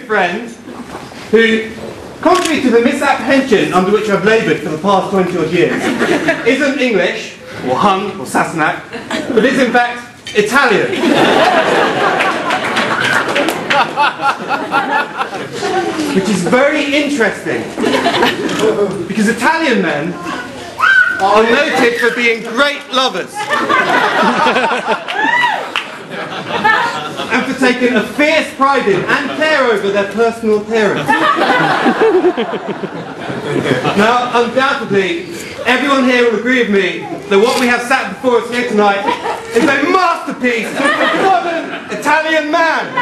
good friend who, contrary to the misapprehension under which I've laboured for the past 20 odd years, isn't English, or Hun, or Sassenach, but is in fact Italian. Which is very interesting, because Italian men are noted for being great lovers and for taking a fierce pride in and care over their personal appearance. Now, undoubtedly, everyone here will agree with me that what we have sat before us here tonight is a masterpiece of the modern Italian man.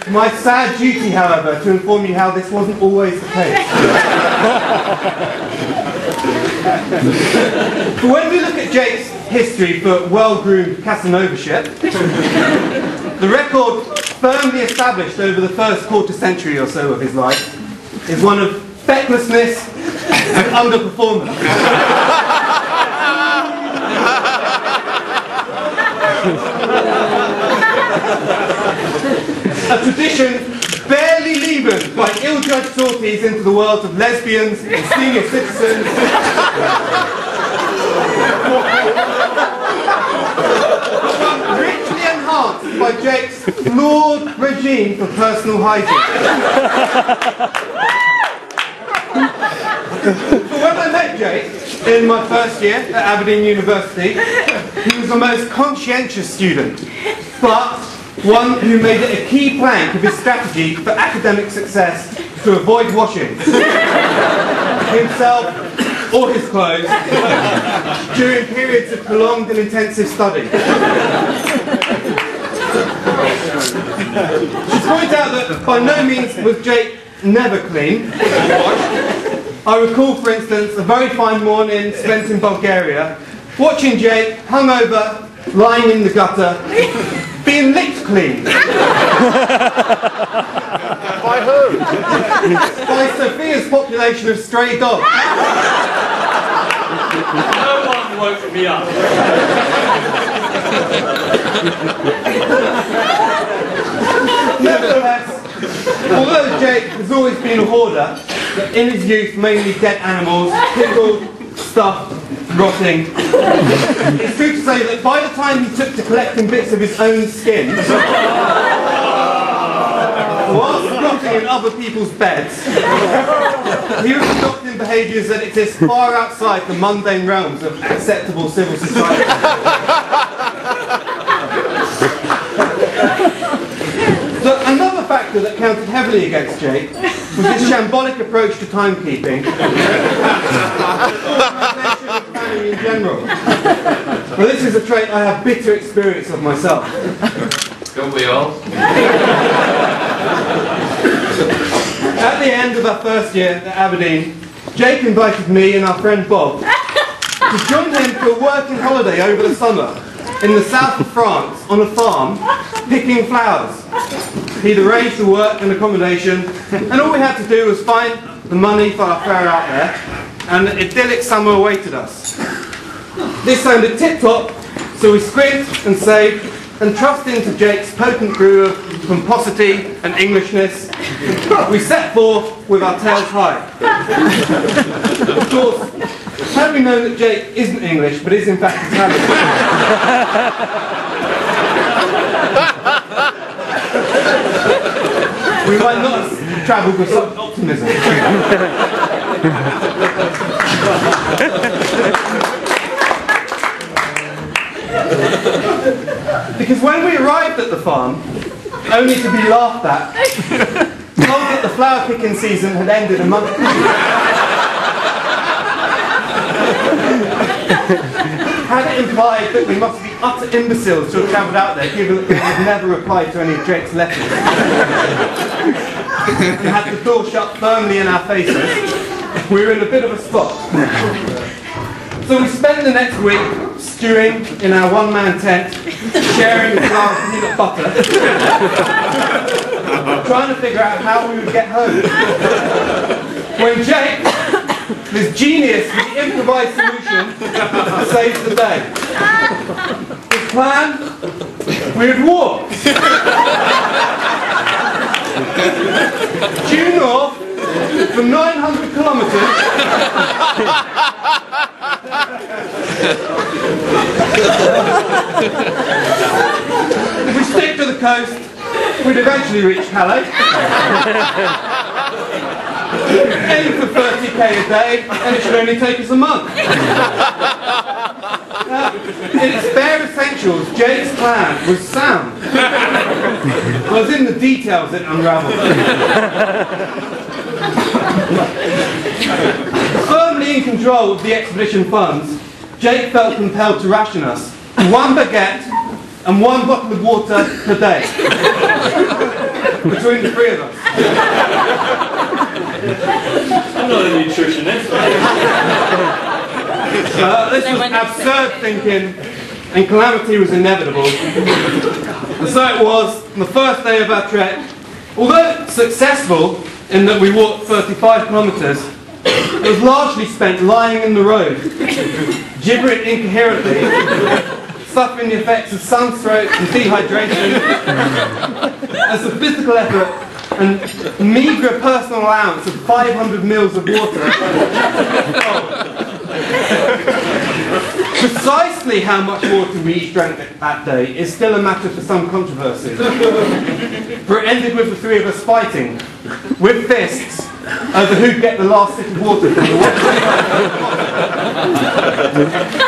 My sad duty, however, to inform you how this wasn't always the case. But when we look at Jake's history for well-groomed Casanovaship, the record firmly established over the first quarter century or so of his life is one of fecklessness and underperformance. A tradition barely leavened by ill-judged sorties into the world of lesbians and senior citizens. Richly enhanced by Jake's flawed regime for personal hygiene. But when I met Jake in my first year at Aberdeen University, he was the most conscientious student, but one who made it a key plank of his strategy for academic success to avoid washing himself or his clothes during periods of prolonged and intensive study. Should point out that by no means was Jake never clean or washed. I recall, for instance, a very fine morning spent in Bulgaria, watching Jake hungover, lying in the gutter, being licked clean. By who? By Sophia's population of stray dogs. No one woke me up. Nevertheless, although Jake has always been a hoarder, in his youth mainly dead animals, pickled, stuffed, rotting, it's true to say that by the time he took to collecting bits of his own skin, whilst squatting in other people's beds, he was adopting behaviours that exist far outside the mundane realms of acceptable civil society. So another factor that counted heavily against Jake was his shambolic approach to timekeeping and planning in general. Well, this is a trait I have bitter experience of myself. Don't we all? At the end of our first year at Aberdeen, Jake invited me and our friend Bob to join him for a working holiday over the summer in the south of France on a farm picking flowers. He'd arranged the work and accommodation, and all we had to do was find the money for our fare out there, and an idyllic summer awaited us. This sounded tip-top, so we scrimped and saved and trust into Jake's potent brew of pomposity and Englishness. We set forth with our tails high. Of course, had we known that Jake isn't English but is in fact Italian, we might not have travelled with such optimism. Because when we arrived at the farm, only to be laughed at, told that the flower picking season had ended a month ago, had it implied that we must be utter imbeciles to have travelled out there, given that we had never replied to any of Jake's letters, and had the door shut firmly in our faces, we were in a bit of a spot. So we spent the next week stewing in our one-man tent, sharing a jar of peanut butter, trying to figure out how we would get home. When Jake, this genius with the improvised solution saves the day. His plan? We would walk due north for 900 kilometres if we stick to the coast, we'd eventually reach Calais. Aim for 30k a day, and it should only take us a month. In its bare essentials, Jake's plan was sound. It was in the details it unravelled. Firmly in control of the expedition funds, Jake felt compelled to ration us 1 baguette and 1 bottle of water per day. Between the 3 of us. I'm not a nutritionist. This was absurd thinking, and calamity was inevitable. And so it was on the first day of our trek. Although successful in that we walked 35 kilometres, it was largely spent lying in the road, gibbering incoherently, suffering the effects of sunstroke and dehydration, as the physical effort and meagre personal allowance of 500 mils of water. Precisely how much water we each drank that day is still a matter for some controversy. For it ended with the 3 of us fighting, with fists, over who'd get the last sip of water from the water.